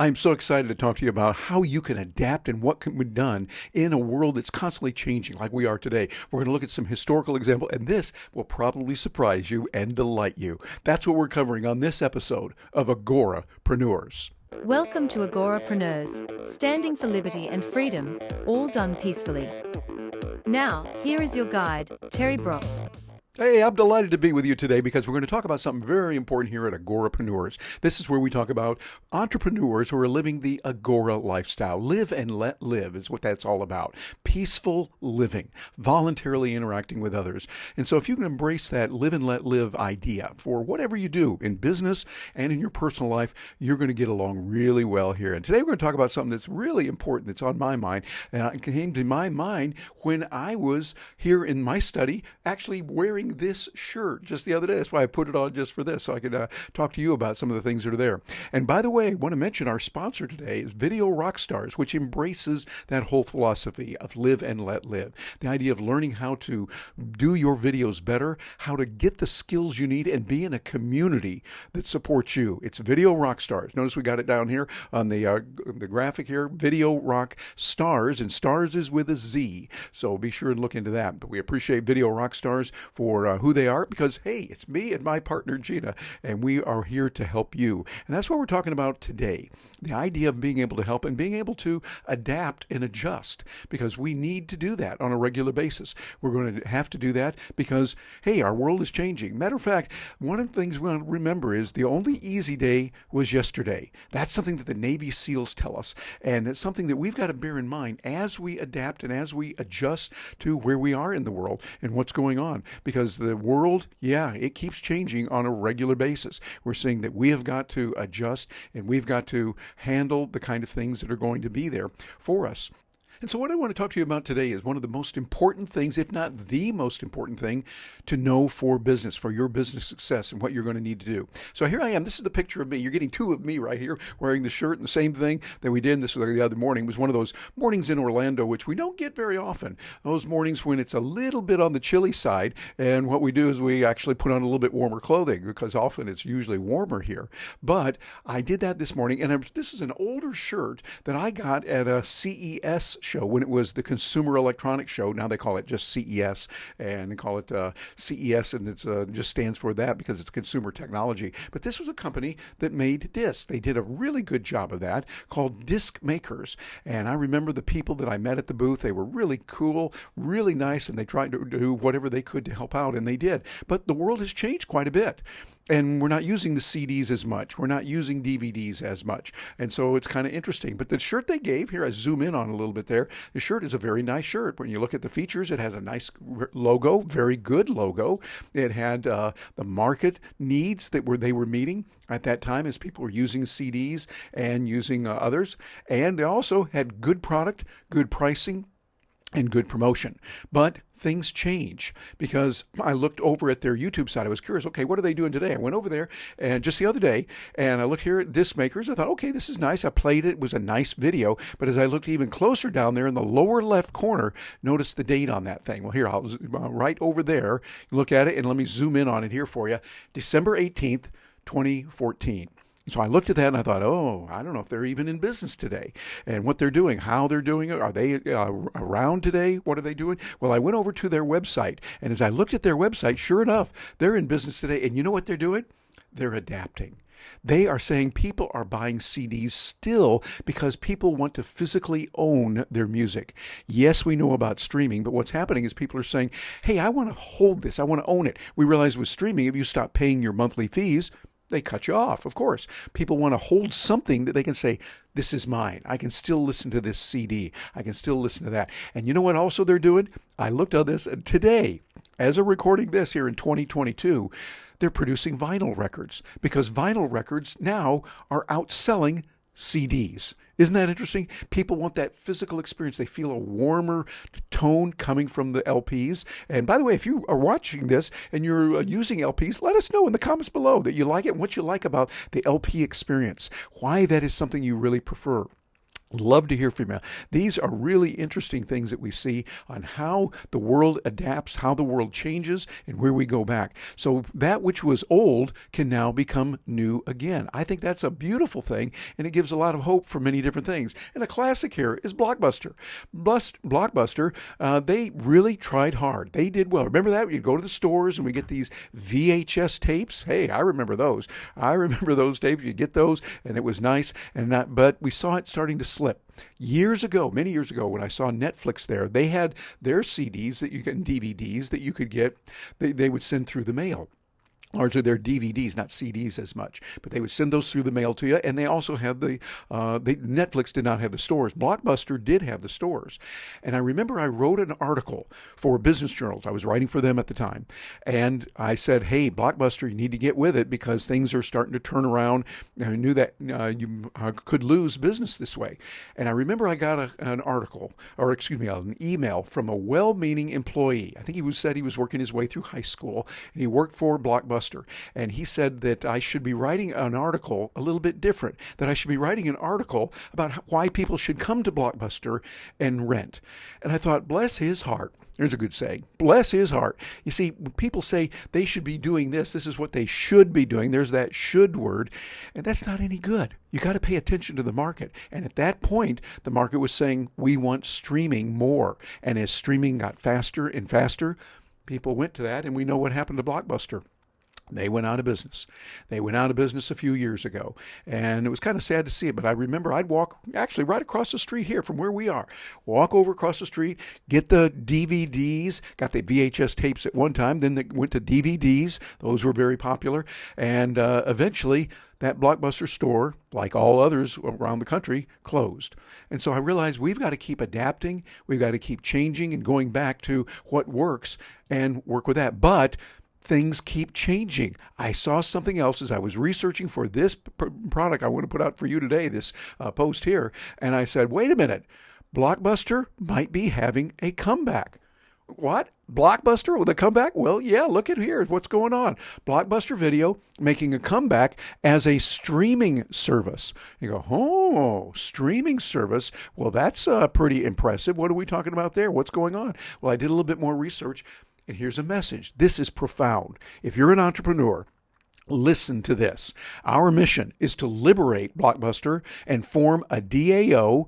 I'm so excited to talk to you about how you can adapt and what can be done in a world that's constantly changing like we are today. We're going to look at some historical examples, and this will probably surprise you and delight you. That's what we're covering on this episode of Agorapreneurs. Welcome to Agorapreneurs, standing for liberty and freedom, all done peacefully. Now, here is your guide, Terry Brock. Hey, I'm delighted to be with you today because we're going to talk about something very important here at Agorapreneurs. This is where we talk about entrepreneurs who are living the Agora lifestyle. Live and let live is what that's all about. Peaceful living, voluntarily interacting with others. And so if you can embrace that live and let live idea for whatever you do in business and in your personal life, you're going to get along really well here. And today we're going to talk about something that's really important that's on my mind. And it came to my mind when I was here in my study actually wearing this shirt just the other day. That's why I put it on just for this, so I could talk to you about some of the things that are there. And by the way, I want to mention our sponsor today is Video Rockstars, which embraces that whole philosophy of live and let live. The idea of learning how to do your videos better, how to get the skills you need, and be in a community that supports you. It's Video Rockstars. Notice we got it down here on the graphic here, Video Rock Stars, and stars is with a Z. So be sure and look into that. But we appreciate Video Rockstars for who they are, because hey, it's me and my partner Gina, and we are here to help you. And that's what we're talking about today. The idea of being able to help and being able to adapt and adjust, because we need to do that on a regular basis. We're going to have to do that because hey, our world is changing. Matter of fact, one of the things we want to remember is the only easy day was yesterday. That's something that the Navy SEALs tell us, and it's something that we've got to bear in mind as we adapt and as we adjust to where we are in the world and what's going on. Because the world, it keeps changing on a regular basis. We're seeing that we have got to adjust and we've got to handle the kind of things that are going to be there for us. And so what I want to talk to you about today is one of the most important things, if not the most important thing, to know for business, for your business success and what you're going to need to do. So here I am. This is the picture of me. You're getting two of me right here wearing the shirt, and the same thing that we did. This was the other morning. It was one of those mornings in Orlando, which we don't get very often. Those mornings when it's a little bit on the chilly side. And what we do is we actually put on a little bit warmer clothing because often it's usually warmer here. But I did that this morning. And this is an older shirt that I got at a CES show when it was the Consumer Electronics Show. Now they call it just CES, and they call it CES, and it just stands for that because it's consumer technology. But this was a company that made discs. They did a really good job of that, called Disc Makers. And I remember the people that I met at the booth. They were really cool, really nice, and they tried to do whatever they could to help out, and they did. But the world has changed quite a bit. And we're not using the CDs as much. We're not using DVDs as much. And so it's kind of interesting. But the shirt they gave, here I zoom in on a little bit there, the shirt is a very nice shirt. When you look at the features, it has a nice logo, very good logo. It had the market needs that they were meeting at that time as people were using CDs and using others. And they also had good product, good pricing, and good promotion. But things change because I looked over at their YouTube site. I was curious, okay, what are they doing today? I went over there and just the other day, and I looked here at Disc Makers. I thought, okay, this is nice. I played it. It was a nice video. But as I looked even closer down there in the lower left corner, notice the date on that thing. Well, here, I'll right over there, look at it, and let me zoom in on it here for you. December 18th, 2014. So I looked at that and I thought, I don't know if they're even in business today and what they're doing, how they're doing it. Are they around today? What are they doing? Well, I went over to their website, and as I looked at their website, sure enough, they're in business today. And you know what they're doing? They're adapting. They are saying people are buying CDs still because people want to physically own their music. Yes, we know about streaming, but what's happening is people are saying, hey, I want to hold this. I want to own it. We realize with streaming, if you stop paying your monthly fees, they cut you off, of course. People want to hold something that they can say, this is mine. I can still listen to this CD. I can still listen to that. And you know what also they're doing? I looked at this today, as of recording this here in 2022, they're producing vinyl records because vinyl records now are outselling CDs. Isn't that interesting? People want that physical experience. They feel a warmer tone coming from the LPs. And by the way, if you are watching this and you're using LPs, let us know in the comments below that you like it and what you like about the LP experience, why that is something you really prefer. Love to hear from you. These are really interesting things that we see on how the world adapts, how the world changes, and where we go back. So that which was old can now become new again. I think that's a beautiful thing, and it gives a lot of hope for many different things. And a classic here is Blockbuster. Blockbuster, they really tried hard. They did well. Remember that? You'd go to the stores and we get these VHS tapes. Hey, I remember those. I remember those tapes. You get those, and it was nice. But we saw it starting to slip. Years ago, many years ago, when I saw Netflix there, they had their CDs that you get, and DVDs that you could get, they would send through the mail. Largely their DVDs, not CDs as much, but they would send those through the mail to you. And they also had Netflix did not have the stores. Blockbuster did have the stores. And I remember I wrote an article for business journals. I was writing for them at the time. And I said, hey, Blockbuster, you need to get with it because things are starting to turn around. And I knew that you could lose business this way. And I remember I got an email from a well-meaning employee. I think said he was working his way through high school, and he worked for Blockbuster. And he said that I should be writing an article a little bit different, that I should be writing an article about why people should come to Blockbuster and rent. And I thought, bless his heart. There's a good saying. Bless his heart. You see, when people say they should be doing this is what they should be doing. There's that should word, and that's not any good. You got to pay attention to the market. And at that point, the market was saying, we want streaming more. And as streaming got faster and faster, people went to that, and we know what happened to Blockbuster. They went out of business. They went out of business a few years ago. And it was kind of sad to see it. But I remember I'd walk actually right across the street here from where we are. Walk over across the street, get the DVDs, got the VHS tapes at one time. Then they went to DVDs. Those were very popular. And eventually that Blockbuster store, like all others around the country, closed. And so I realized we've got to keep adapting. We've got to keep changing and going back to what works and work with that. But things keep changing. I saw something else as I was researching for this product I want to put out for you today, this post here, and I said, wait a minute, Blockbuster might be having a comeback. What? Blockbuster with a comeback? Well, yeah, look at here. What's going on? Blockbuster Video making a comeback as a streaming service. You go, oh, streaming service. Well, that's pretty impressive. What are we talking about there? What's going on? Well, I did a little bit more research. And here's a message. This is profound. If you're an entrepreneur, listen to this. Our mission is to liberate Blockbuster and form a DAO.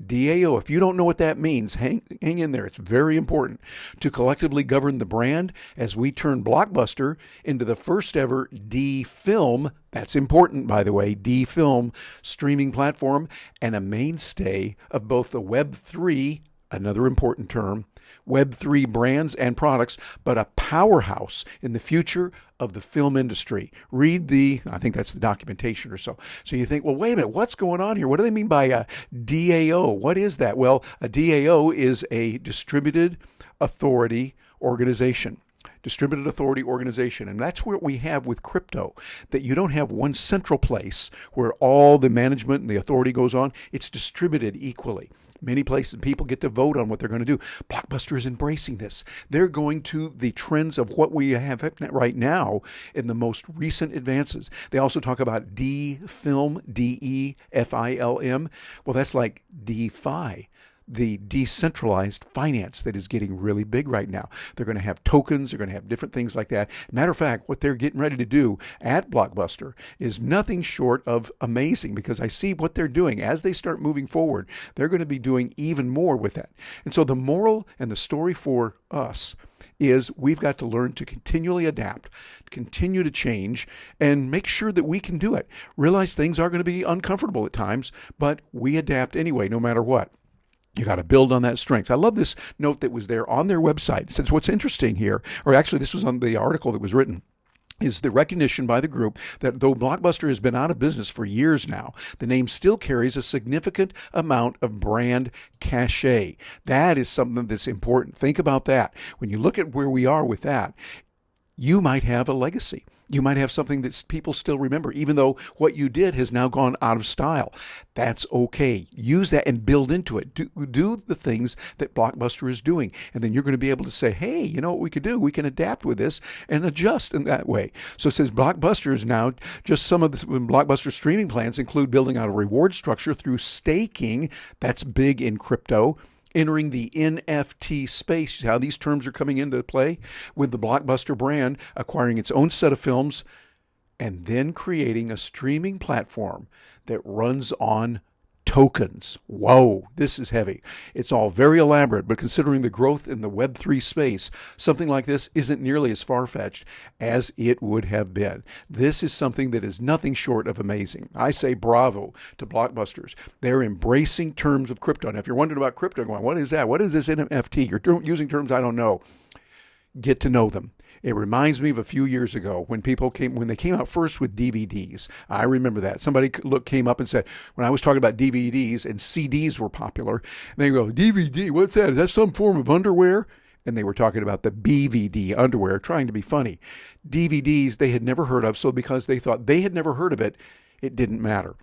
DAO, if you don't know what that means, hang in there. It's very important to collectively govern the brand as we turn Blockbuster into the first ever D-Film, that's important, by the way, D-Film streaming platform, and a mainstay of both the Web3, another important term, Web3 brands and products, but a powerhouse in the future of the film industry. Read I think that's the documentation or so. So you think, well, wait a minute, what's going on here? What do they mean by a DAO? What is that? Well, a DAO is a distributed authority organization. Distributed authority organization. And that's what we have with crypto, that you don't have one central place where all the management and the authority goes on. It's distributed equally. Many places, people get to vote on what they're going to do. Blockbuster is embracing this. They're going to the trends of what we have right now in the most recent advances. They also talk about D-Film, D-E-F-I-L-M. Well, that's like DeFi, the decentralized finance that is getting really big right now. They're going to have tokens. They're going to have different things like that. Matter of fact, what they're getting ready to do at Blockbuster is nothing short of amazing, because I see what they're doing. As they start moving forward, they're going to be doing even more with that. And so the moral and the story for us is we've got to learn to continually adapt, continue to change, and make sure that we can do it. Realize things are going to be uncomfortable at times, but we adapt anyway, no matter what. You got to build on that strength. I love this note that was there on their website. It says what's interesting here, or actually this was on the article that was written, is the recognition by the group that though Blockbuster has been out of business for years now, the name still carries a significant amount of brand cachet. That is something that's important. Think about that. When you look at where we are with that, you might have a legacy. You might have something that people still remember, even though what you did has now gone out of style. That's okay. Use that and build into it. Do the things that Blockbuster is doing. And then you're going to be able to say, hey, you know what we could do? We can adapt with this and adjust in that way. So it says Blockbuster is now, just some of the Blockbuster streaming plans include building out a reward structure through staking. That's big in crypto. Entering the NFT space, how these terms are coming into play with the Blockbuster brand, acquiring its own set of films, and then creating a streaming platform that runs on tokens. Whoa, this is heavy. It's all very elaborate, but considering the growth in the Web3 space, something like this isn't nearly as far-fetched as it would have been. This is something that is nothing short of amazing. I say bravo to Blockbusters. They're embracing terms of crypto. And if you're wondering about crypto, going, what is that? What is this NFT? You're using terms I don't know. Get to know them. It reminds me of a few years ago when they came out first with DVDs. I remember that. Somebody came up and said, when I was talking about DVDs and CDs were popular, and they go, DVD, what's that? Is that some form of underwear? And they were talking about the BVD underwear, trying to be funny. DVDs they had never heard of, so because they thought they had never heard of it, it didn't matter.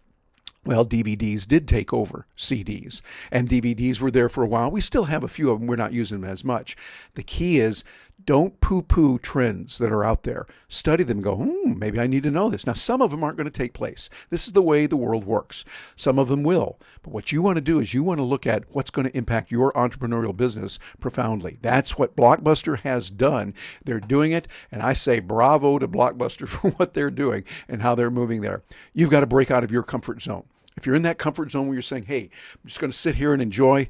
Well, DVDs did take over CDs, and DVDs were there for a while. We still have a few of them. We're not using them as much. The key is don't poo-poo trends that are out there. Study them and go, maybe I need to know this. Now, some of them aren't going to take place. This is the way the world works. Some of them will. But what you want to do is you want to look at what's going to impact your entrepreneurial business profoundly. That's what Blockbuster has done. They're doing it, and I say bravo to Blockbuster for what they're doing and how they're moving there. You've got to break out of your comfort zone. If you're in that comfort zone where you're saying, hey, I'm just going to sit here and enjoy,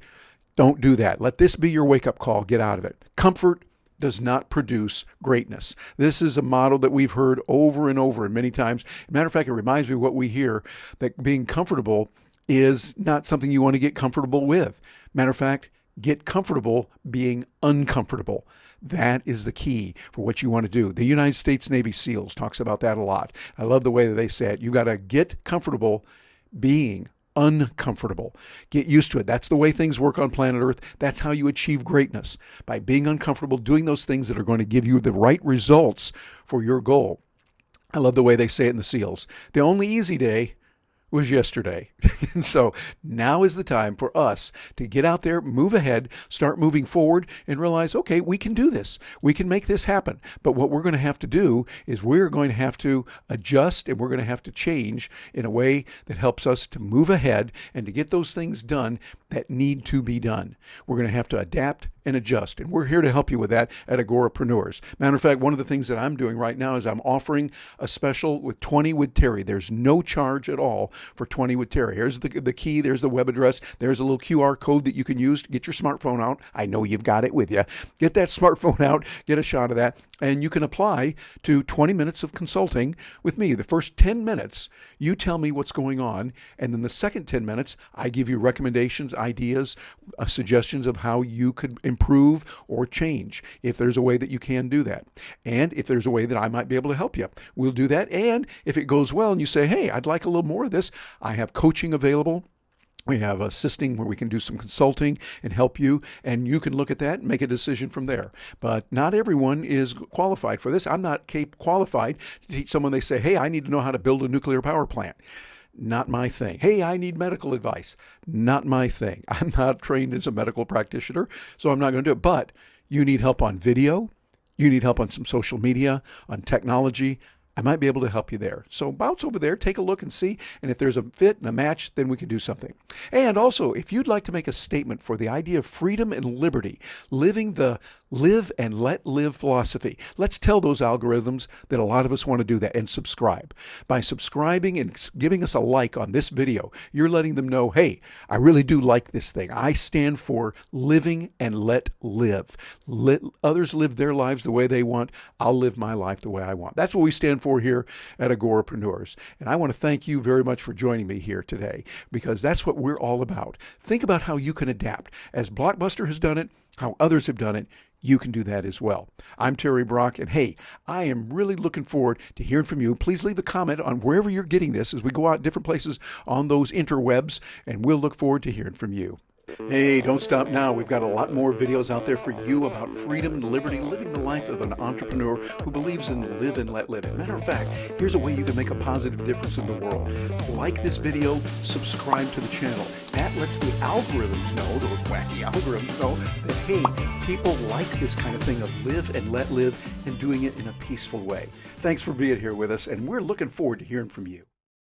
don't do that. Let this be your wake-up call. Get out of it. Comfort does not produce greatness. This is a model that we've heard over and over and many times. As a matter of fact, it reminds me of what we hear, that being comfortable is not something you want to get comfortable with. Matter of fact, get comfortable being uncomfortable. That is the key for what you want to do. The United States Navy SEALs talks about that a lot. I love the way that they say it. You got to get comfortable being uncomfortable. Get used to it. That's the way things work on planet Earth. That's how you achieve greatness, by being uncomfortable, doing those things that are going to give you the right results for your goal. I love the way they say it in the SEALs. The only easy day was yesterday. And so now is the time for us to get out there, move ahead, start moving forward, and realize, okay, we can do this. We can make this happen. But what we're going to have to do is we're going to have to adjust, and we're going to have to change in a way that helps us to move ahead and to get those things done that need to be done. We're going to have to adapt and adjust. And we're here to help you with that at Agorapreneurs. Matter of fact, one of the things that I'm doing right now is I'm offering a special with 20 with Terry. There's no charge at all for 20 with Terry. Here's the key. There's the web address. There's a little QR code that you can use to get your smartphone out. I know you've got it with you. Get that smartphone out, get a shot of that, and you can apply to 20 minutes of consulting with me. The first 10 minutes, you tell me what's going on, and then the second 10 minutes, I give you recommendations, ideas, suggestions of how you could improve or change, if there's a way that you can do that. And if there's a way that I might be able to help you, we'll do that. And if it goes well and you say, hey, I'd like a little more of this, I have coaching available. We have assisting where we can do some consulting and help you, and you can look at that and make a decision from there. But not everyone is qualified for this. I'm not qualified to teach someone. They say, hey, I need to know how to build a nuclear power plant. Not my thing. Hey, I need medical advice. Not my thing. I'm not trained as a medical practitioner, so I'm not going to do it. But you need help on video. You need help on some social media, on technology. I might be able to help you there. So bounce over there, take a look and see. And if there's a fit and a match, then we can do something. And also, if you'd like to make a statement for the idea of freedom and liberty, living the live and let live philosophy, let's tell those algorithms that a lot of us want to do that and subscribe. By subscribing and giving us a like on this video, you're letting them know, hey, I really do like this thing. I stand for living and let live. Let others live their lives the way they want. I'll live my life the way I want. That's what we stand for here at Agorapreneurs. And I want to thank you very much for joining me here today, because that's what we're all about. Think about how you can adapt. As Blockbuster has done it, how others have done it, you can do that as well. I'm Terry Brock, and hey, I am really looking forward to hearing from you. Please leave a comment on wherever you're getting this as we go out different places on those interwebs, and we'll look forward to hearing from you. Hey, don't stop now. We've got a lot more videos out there for you about freedom and liberty, living the life of an entrepreneur who believes in live and let live. As a matter of fact, here's a way you can make a positive difference in the world. Like this video, subscribe to the channel. That lets the algorithms know, those wacky algorithms know, that hey, people like this kind of thing of live and let live and doing it in a peaceful way. Thanks for being here with us, and we're looking forward to hearing from you.